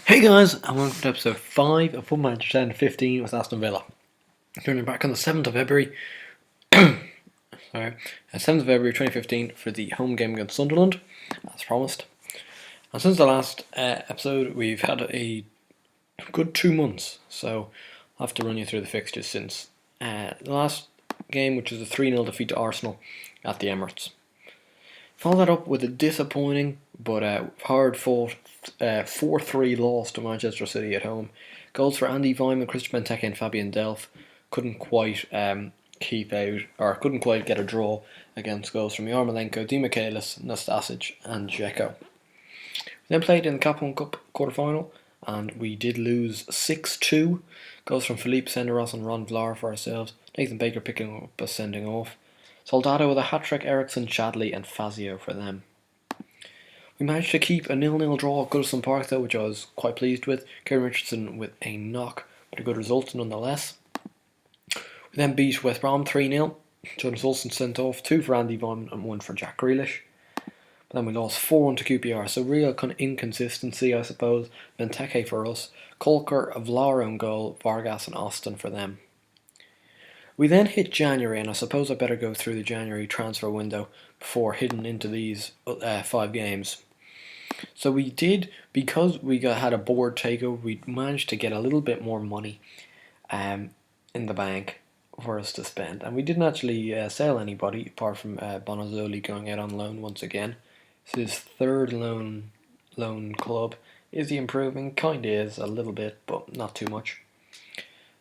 Hey guys, and welcome to episode 5 of Football Manager 1015 with Aston Villa. Turning back on the 7th of February, sorry, 7th of February 2015 for the home game against Sunderland, as promised. And since the last episode, we've had a good 2 months, so I'll have to run you through the fixtures since the last game, which was a 3-0 defeat to Arsenal at the Emirates. Follow that up with a disappointing but hard-fought 4-3 loss to Manchester City at home. Goals for Andy Weimann, Christian Benteke and Fabian Delph couldn't quite couldn't quite get a draw against goals from Yarmolenko, Demichelis, Nastasic and Dzeko. We then played in the Capital Cup quarter-final and we did lose 6-2. Goals from Philippe Senderos and Ron Vlaar for ourselves. Nathan Baker picking up a sending off. Soldado with a hat-trick, Ericsson, Chadley and Fazio for them. We managed to keep a 0-0 draw at Goodison Park though, which I was quite pleased with. Kieran Richardson with a knock, but a good result nonetheless. We then beat West Brom 3-0. Jonas Olsen sent off, 2 for Andy Weimann and 1 for Jack Grealish. But then we lost 4-1 to QPR, so real kind of inconsistency I suppose. Benteke for us, Colker, Vlaar on goal, Vargas and Aston for them. We then hit January, and I suppose I better go through the January transfer window before hitting into these 5 games. So we did, because we had a board takeover, we managed to get a little bit more money in the bank for us to spend. And we didn't actually sell anybody, apart from Bonazzoli going out on loan once again. It's his 3rd loan club. Is he improving? Kinda is, a little bit, but not too much.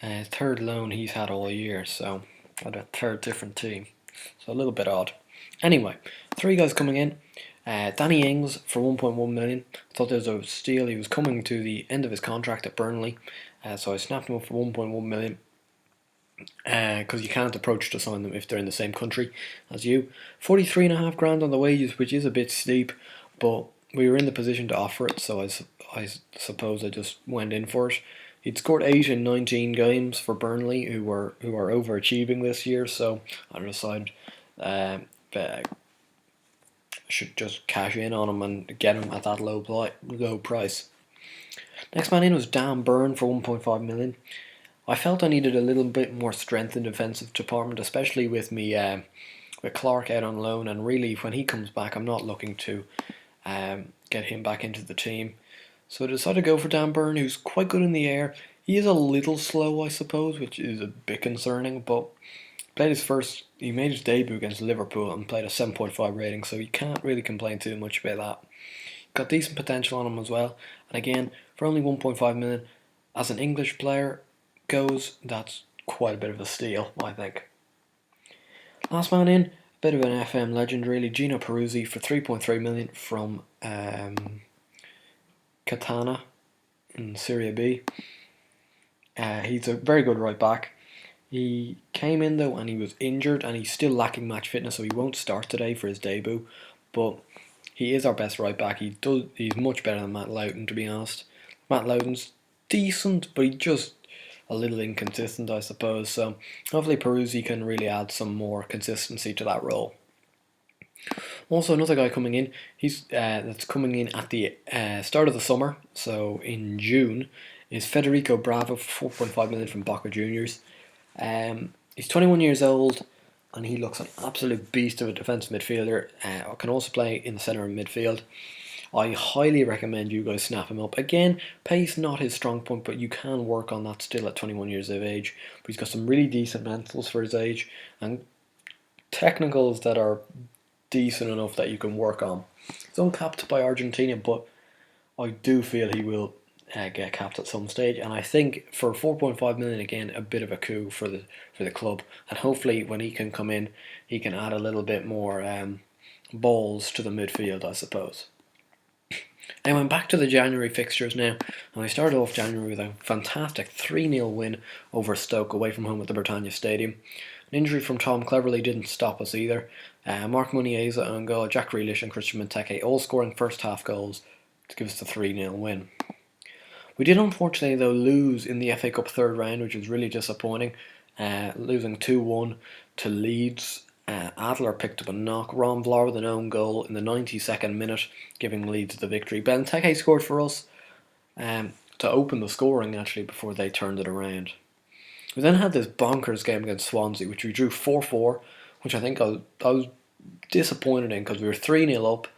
3rd loan he's had all year, so at a 3rd different team, so a little bit odd. Anyway, 3 guys coming in. Danny Ings for 1.1 million. I thought there was a steal. He was coming to the end of his contract at Burnley, so I snapped him up for 1.1 million. Because you can't approach to sign them if they're in the same country as you. 43.5 grand on the wages, which is a bit steep, but we were in the position to offer it, so I suppose I just went in for it. He'd scored 8 in 19 games for Burnley, who are overachieving this year, so I decided I should just cash in on him and get him at that low price. Next man in was Dan Burn for 1.5 million. I felt I needed a little bit more strength in the defensive department, especially with me with Clark out on loan, and really when he comes back I'm not looking to get him back into the team. So I decided to go for Dan Burn, who's quite good in the air. He is a little slow, I suppose, which is a bit concerning, but he made his debut against Liverpool and played a 7.5 rating, so you can't really complain too much about that. Got decent potential on him as well, and again, for only 1.5 million, as an English player goes, that's quite a bit of a steal, I think. Last man in, a bit of an FM legend really, Gino Peruzzi for 3.3 million from Catania in Serie B. He's a very good right back. He came in though and he was injured and he's still lacking match fitness, so he won't start today for his debut, but he is our best right back. He's much better than Matt Loughton, to be honest. Matt Loughton's decent, but he's just a little inconsistent, I suppose, so hopefully Peruzzi can really add some more consistency to that role. Also, another guy coming in, that's coming in at the start of the summer, so in June, is Federico Bravo for 4.5 million from Boca Juniors. He's 21 years old, and he looks an absolute beast of a defensive midfielder. Can also play in the centre of midfield. I highly recommend you guys snap him up. Again, pace not his strong point, but you can work on that still at 21 years of age. But he's got some really decent mentals for his age, and technicals that are decent enough that you can work on. He's uncapped by Argentina, but I do feel he will get capped at some stage, and I think for 4.5 million again, a bit of a coup for the club, and hopefully when he can come in, he can add a little bit more balls to the midfield, I suppose. Anyway, back to the January fixtures now, and we started off January with a fantastic 3-0 win over Stoke away from home at the Britannia Stadium. An injury from Tom Cleverley didn't stop us either. Mark Muniesa on goal, Jack Grealish and Christian Benteke all scoring first half goals to give us the 3-0 win. We did unfortunately though lose in the FA Cup 3rd round, which was really disappointing, losing 2-1 to Leeds. Adler picked up a knock. Ron Vlaar with an own goal in the 92nd minute, giving Leeds the victory. Benteke scored for us. to open the scoring actually before they turned it around. We then had this bonkers game against Swansea, which we drew 4-4, which I think I was disappointed in because we were 3-0 up,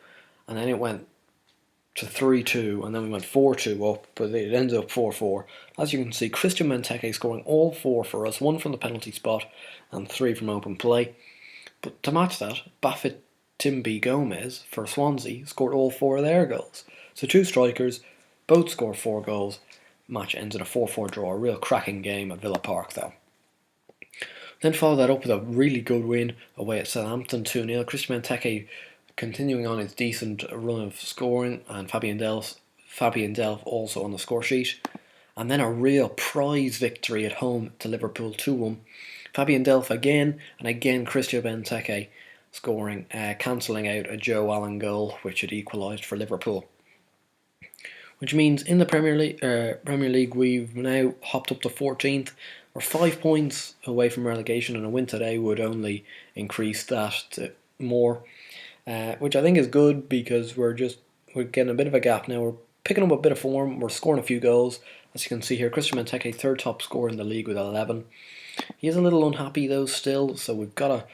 and then it went to 3-2, and then we went 4-2 up, but it ended up 4-4. As you can see, Christian Benteke scoring all 4 for us, 1 from the penalty spot and 3 from open play. But to match that, Bafit Timby Gomez for Swansea scored all 4 of their goals. So 2 strikers, both scored 4 goals. Match ends in a 4-4 draw, a real cracking game at Villa Park though. Then follow that up with a really good win away at Southampton 2-0. Christian Benteke continuing on his decent run of scoring, and Fabian Delph also on the score sheet. And then a real prize victory at home to Liverpool 2-1. Fabian Delph again, and again Christian Benteke scoring, cancelling out a Joe Allen goal which had equalised for Liverpool. Which means in the Premier League we've now hopped up to 14th. We're 5 points away from relegation, and a win today would only increase that to more. Which I think is good because we're getting a bit of a gap now. We're picking up a bit of form. We're scoring a few goals. As you can see here, Christian Benteke, 3rd top scorer in the league with 11. He is a little unhappy though still, so we've got to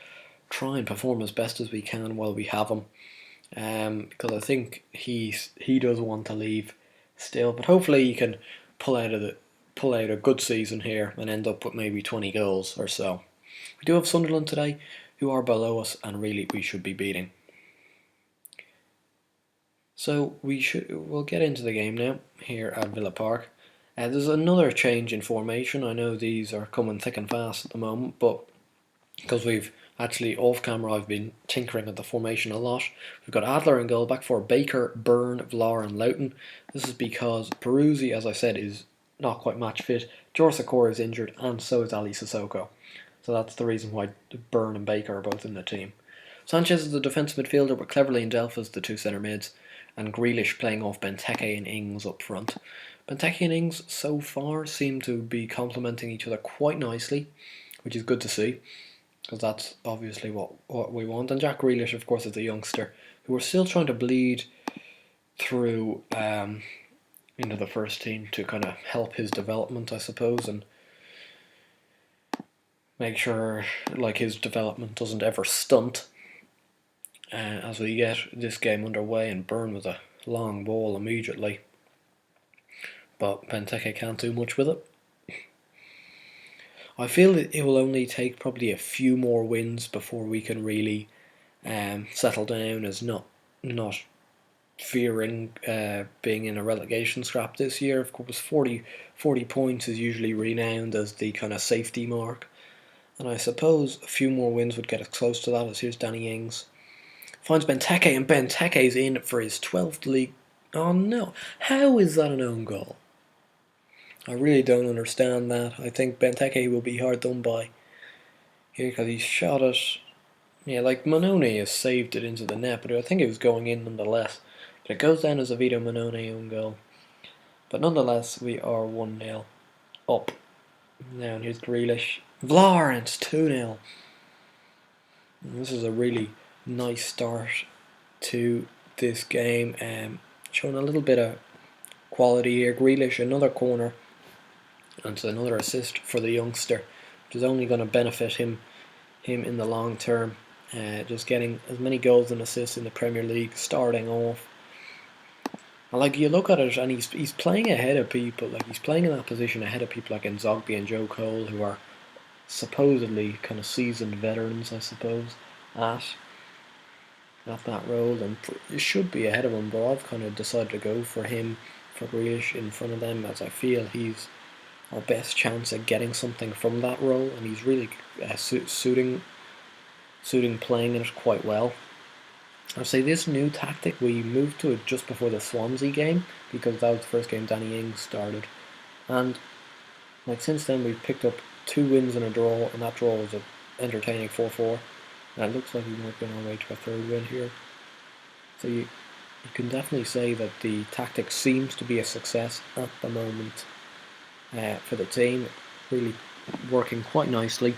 try and perform as best as we can while we have him. Because I think he does want to leave still, but hopefully he can pull out a good season here and end up with maybe 20 goals or so. We do have Sunderland today, who are below us and really we should be beating. So we'll get into the game now here at Villa Park. There's another change in formation. I know these are coming thick and fast at the moment, but because we've actually off camera I've been tinkering at the formation a lot. We've got Adler in goal, back for Baker, Byrne, Vlar and Loughton. This is because Peruzzi, as I said, is not quite match fit. Jorge Sakura is injured, and so is Ali Sissoko. So that's the reason why Byrne and Baker are both in the team. Sanchez is the defensive midfielder, but Cleverley and Delph as the 2 centre mids, and Grealish playing off Benteke and Ings up front. Benteke and Ings so far seem to be complementing each other quite nicely, which is good to see, because that's obviously what we want. And Jack Grealish, of course, is the youngster who we're still trying to bleed through into the first team to kind of help his development, I suppose, and make sure his development doesn't ever stunt as we get this game underway. And Byrne with a long ball immediately, but Benteke can't do much with it. I feel that it will only take probably a few more wins before we can really settle down as not fearing being in a relegation scrap this year. Of course, 40 points is usually renowned as the kind of safety mark, and I suppose a few more wins would get us close to that. As here's Danny Ings finds Benteke, and Benteke's in for his 12th league. Oh no, how is that an own goal? I really don't understand that. I think Benteke will be hard done by here because he shot it. Yeah, Manone has saved it into the net, but I think it was going in nonetheless. But it goes down as a Vito Manone own goal. But nonetheless, we are 1-0 up. Now here's Grealish. Vlar, and it's 2-0. This is a really nice start to this game. Showing a little bit of quality here. Grealish, another corner. And it's another assist for the youngster, which is only going to benefit him in the long term. Just getting as many goals and assists in the Premier League, starting off. And you look at it, and he's playing ahead of people. He's playing in that position ahead of people like Nzogby and Joe Cole, who are supposedly kind of seasoned veterans, I suppose, at that role, and it should be ahead of him. But I've kind of decided to go for him, for Grealish in front of them, as I feel he's our best chance at getting something from that role, and he's really suiting playing in it quite well. I'd say this new tactic, we moved to it just before the Swansea game, because that was the first game Danny Ings started, and since then we've picked up 2 wins and a draw, and that draw was an entertaining 4-4, and it looks like we might be on our way to a 3rd win here. So you can definitely say that the tactic seems to be a success at the moment. For the team, really working quite nicely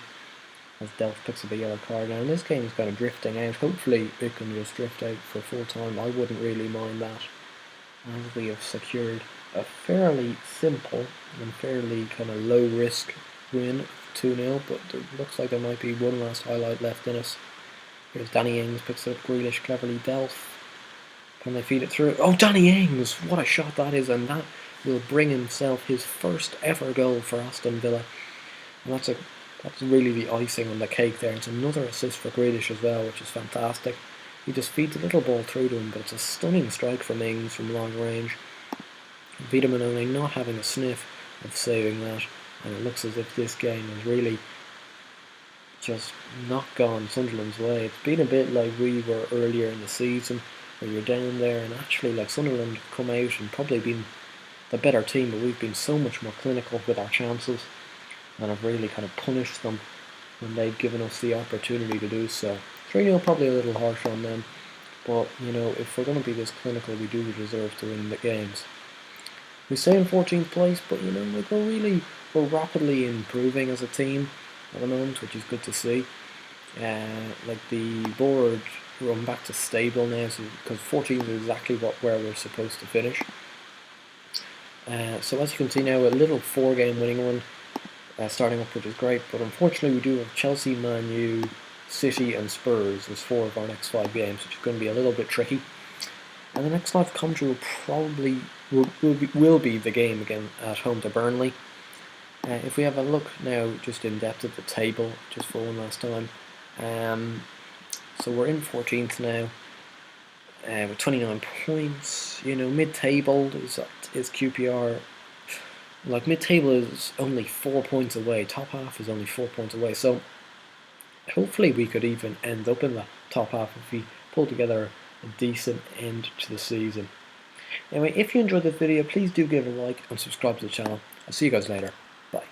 as Delph picks up a yellow card. Now, this game is kind of drifting out. Hopefully it can just drift out for full time. I wouldn't really mind that. and we have secured a fairly simple and fairly kind of low risk win, 2-0, but it looks like there might be one last highlight left in us. Here's Danny Ings, picks it up, Grealish cleverly dealt. Can they feed it through? Oh, Danny Ings! What a shot that is, and that will bring himself his first ever goal for Aston Villa. And that's really the icing on the cake there. It's another assist for Grealish as well, which is fantastic. He just feeds a little ball through to him, but it's a stunning strike from Ings from long range. Wiedemann only not having a sniff of saving that, and it looks as if this game is really just not gone Sunderland's way. It's been a bit like we were earlier in the season, where you're down there and actually like Sunderland come out and probably been the better team, but we've been so much more clinical with our chances and have really kind of punished them when they've given us the opportunity to do so. 3-0 probably a little harsh on them, but you know, if we're going to be this clinical, we do deserve to win the games. We stay in 14th place, but you know, like we're rapidly improving as a team at the moment, which is good to see. Like the board, we're back to stable now, so because 14th is exactly where we're supposed to finish. So as you can see now, a little 4-game winning run starting up, which is great, but unfortunately we do have Chelsea, Man U, City and Spurs as 4 of our next 5 games, which is going to be a little bit tricky. And the next live commentary will probably will be the game again at home to Burnley. If we have a look now just in depth at the table, just for one last time, so we're in 14th now with 29 points. You know, mid-table is QPR. Like mid-table is only 4 points away. Top half is only 4 points away. So hopefully we could even end up in the top half if we pull together a decent end to the season. Anyway, if you enjoyed this video, please do give it a like and subscribe to the channel. I'll see you guys later. Bye.